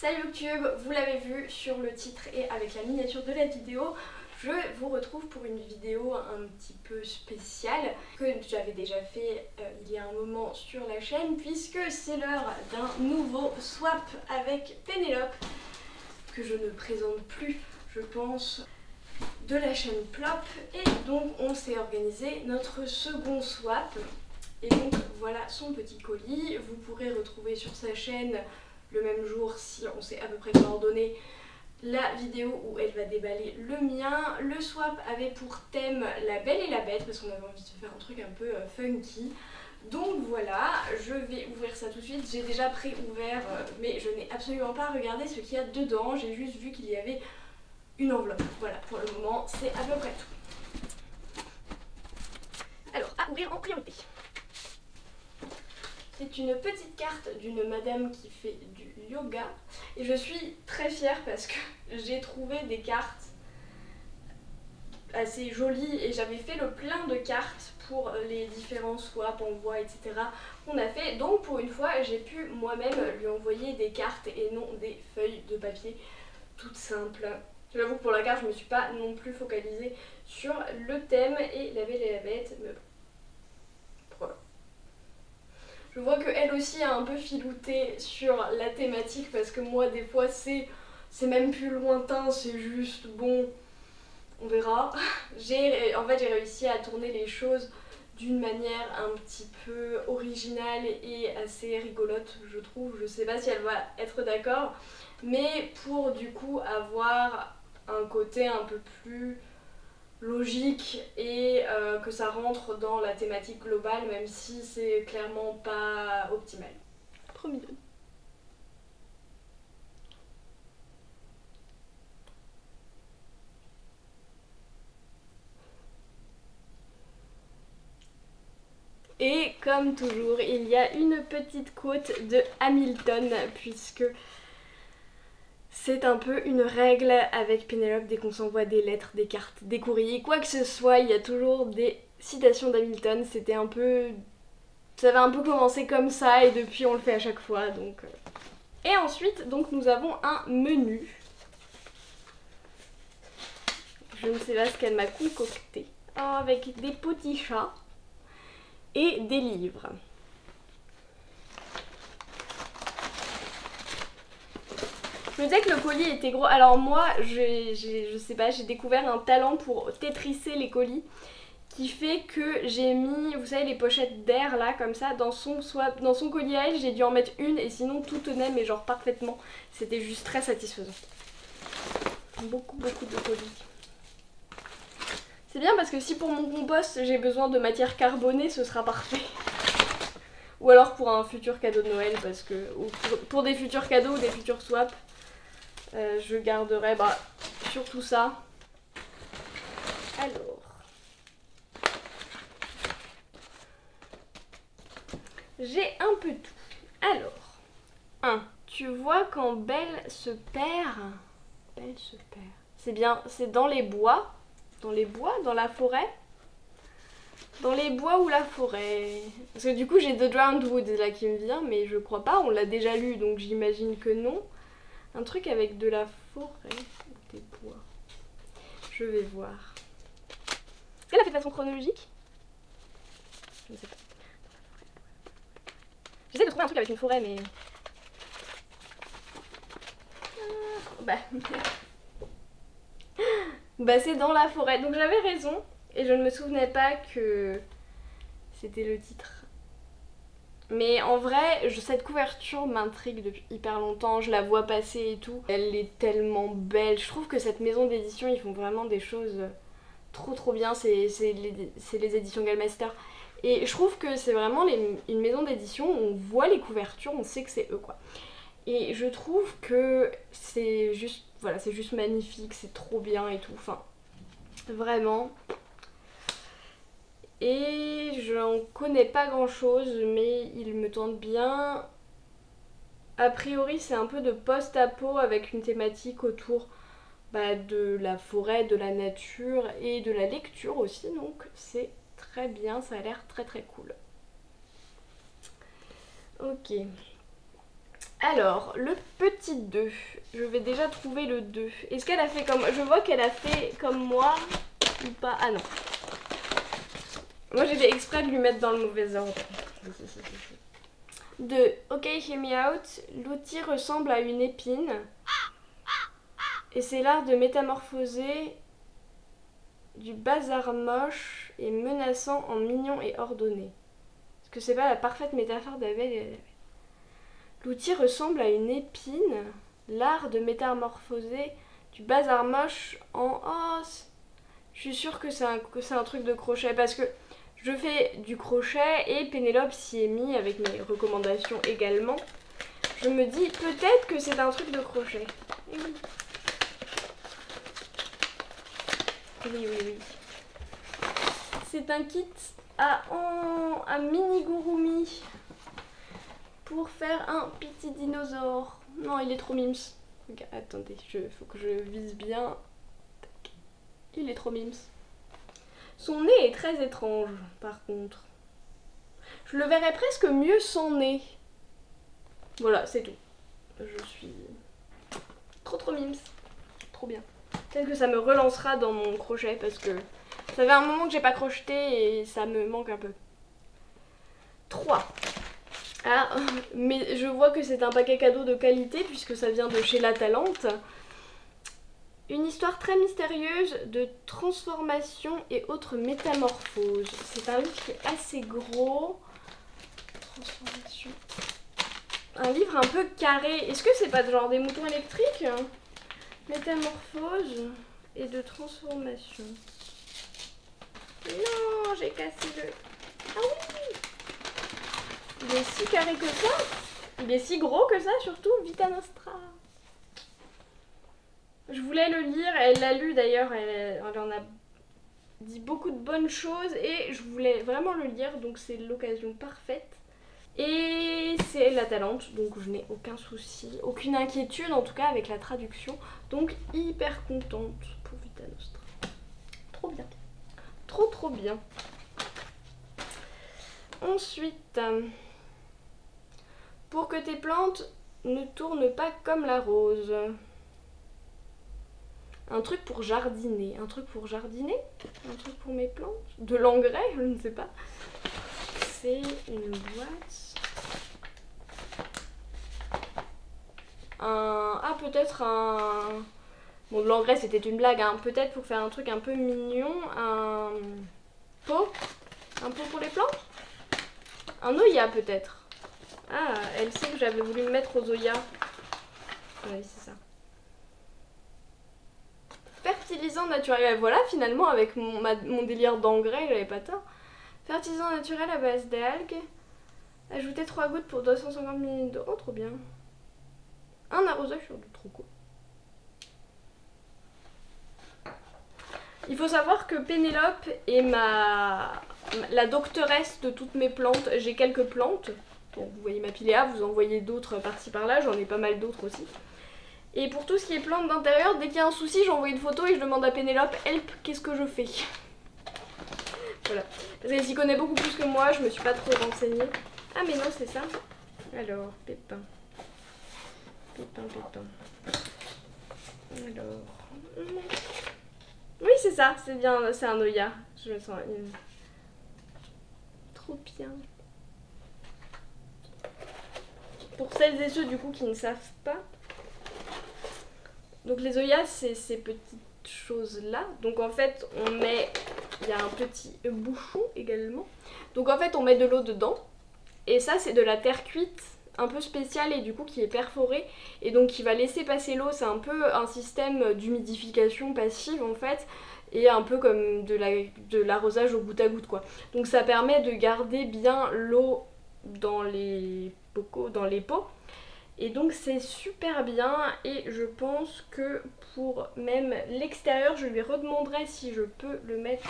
Salut YouTube, vous l'avez vu sur le titre et avec la miniature de la vidéo, je vous retrouve pour une vidéo un petit peu spéciale que j'avais déjà fait il y a un moment sur la chaîne, puisque c'est l'heure d'un nouveau swap avec Pénélope que je ne présente plus, je pense, de la chaîne Plop, et donc on s'est organisé notre second swap. Et donc voilà son petit colis. Vous pourrez retrouver sur sa chaîne le même jour, si on s'est à peu près coordonné, la vidéo où elle va déballer le mien. Le swap avait pour thème La Belle et la Bête parce qu'on avait envie de se faire un truc un peu funky. Donc voilà, je vais ouvrir ça tout de suite. J'ai déjà pré-ouvert mais je n'ai absolument pas regardé ce qu'il y a dedans. J'ai juste vu qu'il y avait une enveloppe. Voilà, pour le moment c'est à peu près tout. Alors, à ouvrir en priorité. C'est une petite carte d'une madame qui fait du yoga et je suis très fière parce que j'ai trouvé des cartes assez jolies et j'avais fait le plein de cartes pour les différents swaps, envois, etc. qu'on a fait. Donc pour une fois j'ai pu moi-même lui envoyer des cartes et non des feuilles de papier toutes simples. J'avoue que pour la carte je me suis pas non plus focalisée sur le thème et La Belle et la Bête, mais bon. Voilà. Je vois qu'elle aussi a un peu filouté sur la thématique parce que moi des fois c'est même plus lointain, c'est juste bon, on verra. En fait j'ai réussi à tourner les choses d'une manière un petit peu originale et assez rigolote, je trouve. Je sais pas si elle va être d'accord, mais pour du coup avoir un côté un peu plus logique et que ça rentre dans la thématique globale, même si c'est clairement pas optimal. Trop mignonne. Et comme toujours, il y a une petite quote de Hamilton, puisque c'est un peu une règle avec Pénélope dès qu'on s'envoie des lettres, des cartes, des courriers, quoi que ce soit, il y a toujours des citations d'Hamilton. C'était un peu... ça avait un peu commencé comme ça et depuis on le fait à chaque fois, donc... Et ensuite, donc nous avons un menu. Je ne sais pas ce qu'elle m'a concocté. Oh, avec des petits chats et des livres. Je me disais que le colis était gros. Alors moi, je sais pas, j'ai découvert un talent pour tétrisser les colis qui fait que j'ai mis, vous savez, les pochettes d'air là, comme ça, dans son colis à elle. J'ai dû en mettre une et sinon tout tenait, mais genre parfaitement. C'était juste très satisfaisant. Beaucoup de colis. C'est bien parce que si pour mon compost j'ai besoin de matière carbonée, ce sera parfait. Ou alors pour un futur cadeau de Noël, parce que ou pour des futurs cadeaux ou des futurs swaps, je garderai surtout ça. Alors, j'ai un peu tout. Alors, tu vois quand Belle se perd. Belle se perd. C'est bien, c'est dans les bois. Dans les bois, dans la forêt. Dans les bois ou la forêt. Parce que du coup j'ai The Drowned Wood là qui me vient, mais je crois pas, on l'a déjà lu donc j'imagine que non. Un truc avec de la forêt ou des bois. Je vais voir. Est-ce qu'elle a fait de façon chronologique? Je ne sais pas. J'essaie de trouver un truc avec une forêt mais... bah c'est dans la forêt. Donc j'avais raison et je ne me souvenais pas que c'était le titre. Mais en vrai, cette couverture m'intrigue depuis hyper longtemps, je la vois passer et tout. Elle est tellement belle, je trouve que cette maison d'édition, ils font vraiment des choses trop bien, c'est les éditions Gallmeister. Et je trouve que c'est vraiment une maison d'édition, on voit les couvertures, on sait que c'est eux quoi. Et je trouve que c'est juste, voilà, c'est juste magnifique, c'est trop bien et tout, enfin, vraiment... Et j'en connais pas grand chose, mais il me tente bien. A priori, c'est un peu de post-apo avec une thématique autour de la forêt, de la nature et de la lecture aussi. Donc c'est très bien, ça a l'air très cool. Ok. Alors, le petit 2. Je vais déjà trouver le 2. Est-ce qu'elle a fait comme... Je vois qu'elle a fait comme moi ou pas. Ah non. Moi j'ai fait exprès de lui mettre dans le mauvais ordre. 2. Ok, hear me out. L'outil ressemble à une épine. Et c'est l'art de métamorphoser du bazar moche et menaçant en mignon et ordonné. Est-ce que c'est pas la parfaite métaphore d'Abel? L'outil ressemble à une épine. L'art de métamorphoser du bazar moche en... Oh, je suis sûre que c'est un truc de crochet parce que je fais du crochet et Pénélope s'y est mis avec mes recommandations également. Je me dis peut-être que c'est un truc de crochet. Et oui. Oui, oui, oui. C'est un kit à mini Gurumi pour faire un petit dinosaure. Non, il est trop mims. Regarde, attendez, faut que je vise bien. Il est trop mims. Son nez est très étrange, par contre. Je le verrais presque mieux sans nez. Voilà, c'est tout. Je suis trop mims. Trop bien. Peut-être que ça me relancera dans mon crochet parce que ça fait un moment que j'ai pas crocheté et ça me manque un peu. 3. Ah, mais je vois que c'est un paquet cadeau de qualité puisque ça vient de chez La Talente. Une histoire très mystérieuse de transformation et autres métamorphoses. C'est un livre qui est assez gros. Transformation. Un livre un peu carré. Est-ce que c'est pas genre des moutons électriques? Métamorphose et de transformation. Non, j'ai cassé le... Ah oui! Il est si carré que ça. Il est si gros que ça, surtout. Vita Nostra. Je voulais le lire, elle l'a lu d'ailleurs, elle en a dit beaucoup de bonnes choses et je voulais vraiment le lire, donc c'est l'occasion parfaite. Et c'est La Talente, donc je n'ai aucun souci, aucune inquiétude en tout cas avec la traduction, donc hyper contente pour Vita Nostra. Trop bien. Trop bien. Ensuite, pour que tes plantes ne tournent pas comme la rose. Un truc pour jardiner. Un truc pour jardiner? Un truc pour mes plantes? De l'engrais? Je ne sais pas. C'est une boîte. Ah, peut-être un... Bon, de l'engrais, c'était une blague. Hein. Peut-être pour faire un truc un peu mignon. Un pot? Un pot pour les plantes? Un Oya, peut-être. Ah, elle sait que j'avais voulu me mettre aux Oya. Oui, c'est ça. Fertilisant naturel, voilà finalement avec mon délire d'engrais, j'avais pas tort. Fertilisant naturel à base d'algues. Ajouter 3 gouttes pour 250 ml d'eau, oh trop bien. Un arrosage sur 2, trop cool. Il faut savoir que Pénélope est la doctoresse de toutes mes plantes. J'ai quelques plantes, bon, vous voyez ma piléa, vous en voyez d'autres par-ci par-là, j'en ai pas mal d'autres aussi. Et pour tout ce qui est plantes d'intérieur, dès qu'il y a un souci, j'envoie une photo et je demande à Pénélope, help, qu'est-ce que je fais? Voilà. Parce qu'elle s'y connaît beaucoup plus que moi, je me suis pas trop renseignée. Ah mais non, c'est ça. Alors, pépin. Pépin. Alors... Oui, c'est ça, c'est bien, c'est un Oya. Je me sens trop bien. Pour celles et ceux du coup qui ne savent pas, donc les Oyas, c'est ces petites choses-là. Donc en fait, on met... Il y a un petit bouchon également. Donc en fait, on met de l'eau dedans. Et ça, c'est de la terre cuite, un peu spéciale et du coup qui est perforée. Et donc qui va laisser passer l'eau. C'est un peu un système d'humidification passive en fait. Et un peu comme de l'arrosage au goutte à goutte quoi. Donc ça permet de garder bien l'eau dans les pots. Et donc c'est super bien et je pense que pour même l'extérieur, je lui redemanderai si je peux le mettre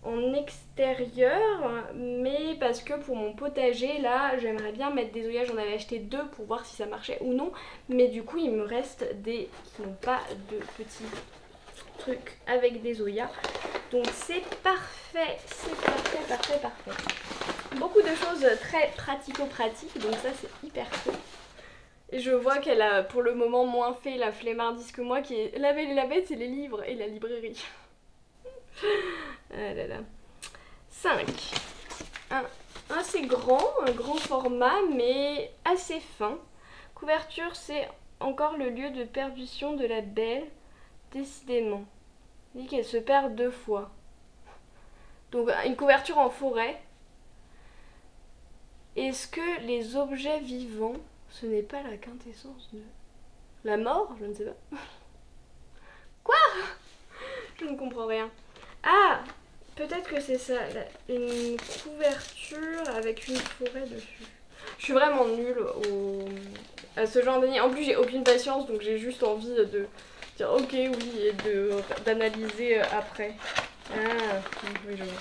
en extérieur. Mais parce que pour mon potager là, j'aimerais bien mettre des Oyas, j'en avais acheté 2 pour voir si ça marchait ou non. Mais du coup il me reste des qui n'ont pas de petits trucs avec des Oyas. Donc c'est parfait, parfait. Beaucoup de choses très pratico-pratiques, donc ça c'est hyper cool. Et je vois qu'elle a pour le moment moins fait la flemmardise que moi qui est La Belle et la Bête, c'est les livres et la librairie. Ah là là. 5. Un assez grand, un grand format mais assez fin. Couverture, c'est encore le lieu de perdition de la Belle, décidément. Elle dit qu'elle se perd 2 fois. Donc une couverture en forêt. Est-ce que les objets vivants, ce n'est pas la quintessence de la mort? Je ne sais pas. Quoi? Je ne comprends rien. Ah, peut-être que c'est ça, une couverture avec une forêt dessus. Je suis vraiment nulle à ce genre d'anime. En plus, j'ai aucune patience, donc j'ai juste envie de dire ok, oui, et d'analyser après. Ah, oui, je vois.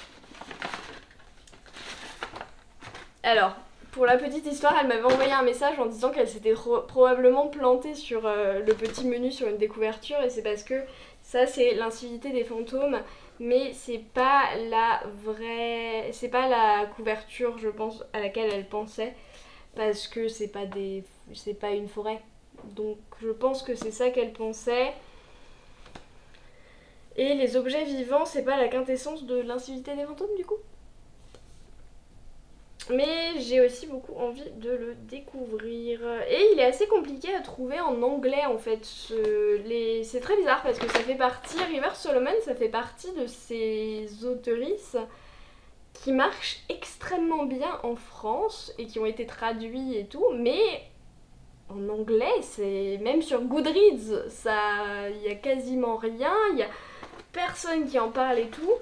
Alors, pour la petite histoire, elle m'avait envoyé un message en disant qu'elle s'était probablement plantée sur le petit menu sur une des couvertures, et c'est parce que ça, c'est l'incivilité des fantômes, mais c'est pas la vraie... C'est pas la couverture, je pense, à laquelle elle pensait, parce que c'est pas une forêt. Donc je pense que c'est ça qu'elle pensait. Et les objets vivants, c'est pas la quintessence de l'incivilité des fantômes, du coup? Mais j'ai aussi beaucoup envie de le découvrir. Et il est assez compliqué à trouver en anglais en fait. C'est très bizarre parce que ça fait partie, River Solomon, ça fait partie de ces auteurices qui marchent extrêmement bien en France et qui ont été traduits et tout, mais en anglais, c'est même sur Goodreads, ça, il y a quasiment rien, il y a personne qui en parle et tout.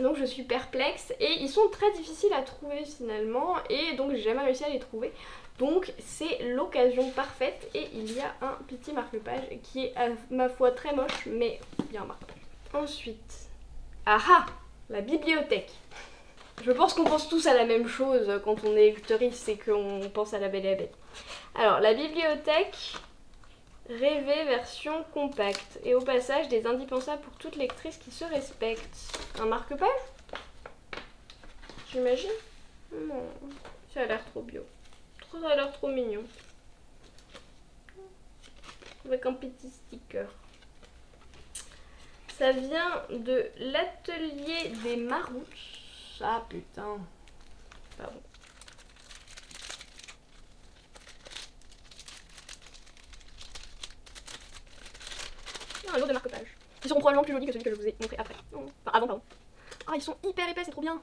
Donc je suis perplexe et ils sont très difficiles à trouver finalement et donc j'ai jamais réussi à les trouver. Donc c'est l'occasion parfaite et il y a un petit marque-page qui est à ma foi très moche mais il y a un marque-page. Ensuite, aha, la bibliothèque. Je pense qu'on pense tous à la même chose quand on est lecteuriste, c'est qu'on pense à La Belle et la Bête. Alors la bibliothèque rêvée version compacte et au passage des indispensables pour toute lectrice qui se respecte. Un marque-page? J'imagine? Non, ça a l'air trop bio. Ça a l'air trop mignon. Avec un petit sticker. Ça vient de l'atelier des Marouts. Ah putain. Pardon. Un lot de marque-page. Ils seront probablement plus jolis que celui que je vous ai montré après. Enfin, avant, pardon. Ah, ils sont hyper épais, c'est trop bien.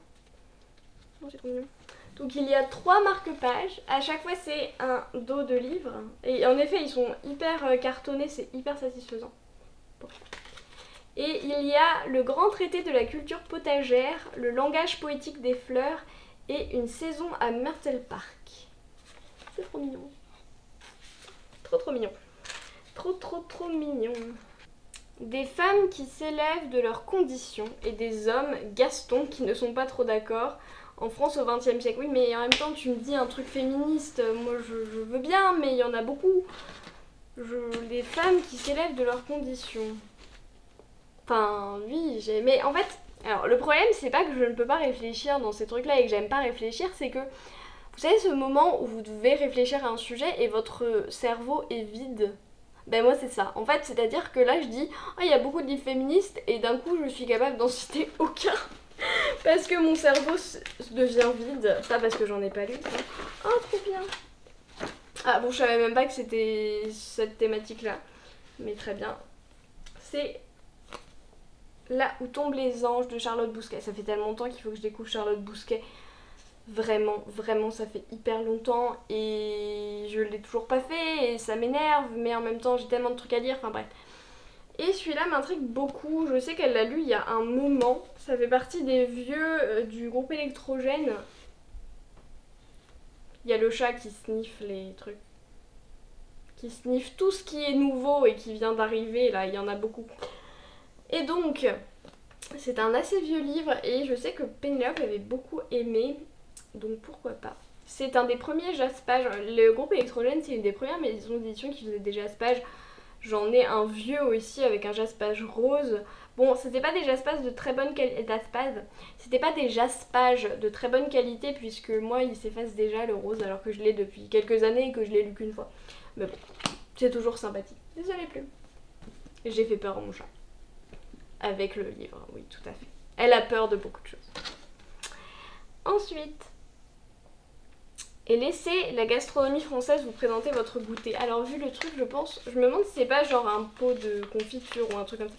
Oh, c'est trop mignon. Donc il y a 3 marque-pages. À chaque fois, c'est un dos de livre. Et en effet, ils sont hyper cartonnés, c'est hyper satisfaisant. Bon. Et il y a le grand traité de la culture potagère, le langage poétique des fleurs et une saison à Myrtle Park. C'est trop mignon. Trop mignon. Trop mignon. Des femmes qui s'élèvent de leurs conditions et des hommes, Gaston, qui ne sont pas trop d'accord. En France au XXe siècle, oui, mais en même temps tu me dis un truc féministe, moi je veux bien, mais il y en a beaucoup. Des femmes qui s'élèvent de leurs conditions. Enfin, oui, mais en fait, alors le problème c'est pas que je ne peux pas réfléchir dans ces trucs-là et que j'aime pas réfléchir, c'est que vous savez ce moment où vous devez réfléchir à un sujet et votre cerveau est vide. Ben moi c'est ça. En fait, c'est-à-dire que là je dis « Ah, il y a beaucoup de livres féministes » et d'un coup je suis capable d'en citer aucun. Parce que mon cerveau devient vide. Ça parce que j'en ai pas lu. Oh, trop bien. Ah bon, je savais même pas que c'était cette thématique-là. Mais très bien. C'est Là où tombent les anges de Charlotte Bousquet. Ça fait tellement longtemps qu'il faut que je découvre Charlotte Bousquet. Vraiment, ça fait hyper longtemps et je l'ai toujours pas fait et ça m'énerve, mais en même temps j'ai tellement de trucs à lire, enfin bref. Et celui-là m'intrigue beaucoup, je sais qu'elle l'a lu il y a un moment, ça fait partie des vieux du groupe Électrogène. Il y a le chat qui sniffe les trucs. Qui sniffe tout ce qui est nouveau et qui vient d'arriver, là, il y en a beaucoup. Et donc, c'est un assez vieux livre et je sais que Pénélope avait beaucoup aimé. Donc pourquoi pas. C'est un des premiers Jaspage. Le groupe Électrogène, c'est une des premières maisons d'édition qui faisait des Jaspages. J'en ai un vieux aussi avec un Jaspage rose. Bon, c'était pas des Jaspages de très bonne qualité. C'était pas des Jaspages de très bonne qualité puisque moi il s'efface déjà le rose alors que je l'ai depuis quelques années et que je l'ai lu qu'une fois. Mais bon, c'est toujours sympathique. Désolée Plume. J'ai fait peur à mon chat. Avec le livre, oui tout à fait. Elle a peur de beaucoup de choses. Ensuite, et laissez la gastronomie française vous présenter votre goûter. Alors vu le truc, je pense, je me demande si c'est pas genre un pot de confiture ou un truc comme ça.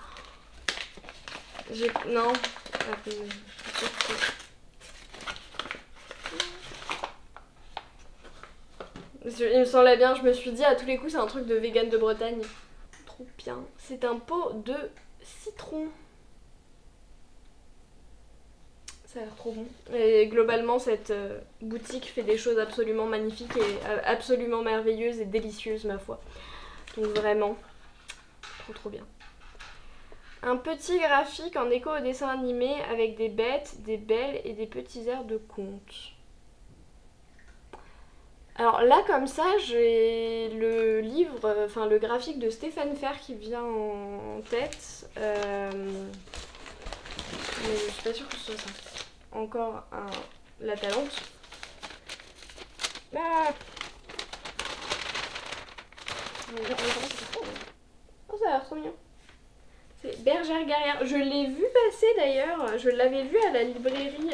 Non. Il me semblait bien, je me suis dit à tous les coups c'est un truc de vegan de Bretagne. Trop bien. C'est un pot de citron. Ça a l'air trop bon. Et globalement, cette boutique fait des choses absolument magnifiques et absolument merveilleuses et délicieuses, ma foi. Donc vraiment, trop bien. Un petit graphique en écho au dessin animé avec des bêtes, des belles et des petits airs de conte. Alors là, comme ça, j'ai le livre, enfin le graphique de Stéphane Fer qui vient en tête. Mais je suis pas sûre que ce soit ça. Encore la Talente. Ah. Oh, ça a l'air trop mignon. C'est Bergère Guerrière. Je l'ai vu passer d'ailleurs. Je l'avais vu à la librairie.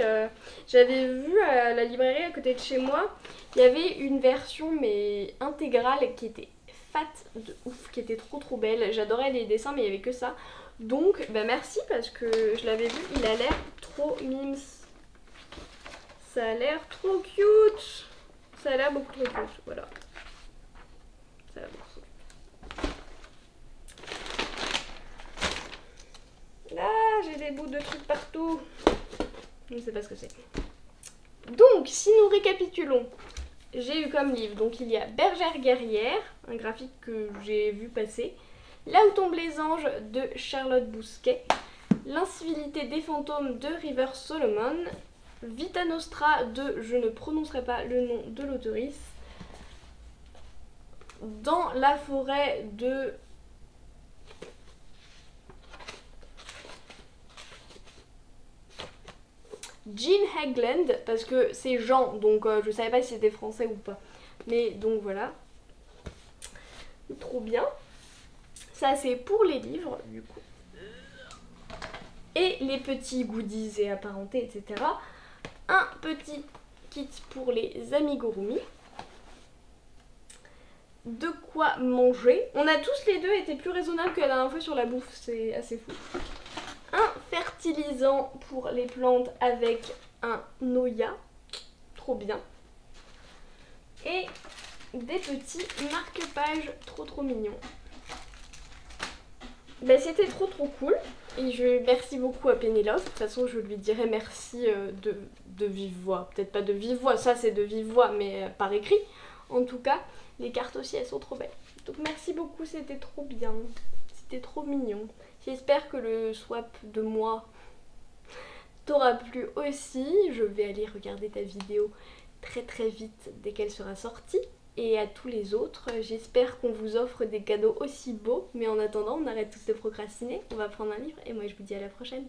J'avais vu à la librairie à côté de chez moi. Il y avait une version mais intégrale qui était fat de ouf, qui était trop belle. J'adorais les dessins mais il n'y avait que ça. Donc bah merci parce que je l'avais vu. Il a l'air trop mimes. Ça a l'air trop cute. Ça a l'air beaucoup trop cute. Voilà. Ça a l'air beaucoup trop cute. Là, j'ai des bouts de trucs partout. Je ne sais pas ce que c'est. Donc, si nous récapitulons, j'ai eu comme livre, donc il y a Bergère Guerrière, un graphique que j'ai vu passer, Là où tombent les anges de Charlotte Bousquet, L'incivilité des fantômes de River Solomon, Vita Nostra de, je ne prononcerai pas le nom de l'auteurice, Dans la forêt de Jean Hagland, parce que c'est Jean, donc je savais pas si c'était français ou pas. Mais donc voilà. Trop bien. Ça c'est pour les livres, du coup. Et les petits goodies et apparentés, etc. Un petit kit pour les amigurumi. De quoi manger. On a tous les deux été plus raisonnables que la dernière fois sur la bouffe, c'est assez fou. Un fertilisant pour les plantes avec un Noya, trop bien. Et des petits marque-pages trop mignons. Ben, c'était trop cool. Et je merci beaucoup à Pénélope. De toute façon, je lui dirai merci de vive voix. Peut-être pas de vive voix, ça c'est de vive voix, mais par écrit. En tout cas, les cartes aussi, elles sont trop belles. Donc merci beaucoup, c'était trop bien. C'était trop mignon. J'espère que le swap de moi t'aura plu aussi. Je vais aller regarder ta vidéo très vite dès qu'elle sera sortie. Et à tous les autres, j'espère qu'on vous offre des cadeaux aussi beaux. Mais en attendant, on arrête tous de procrastiner. On va prendre un livre et moi je vous dis à la prochaine.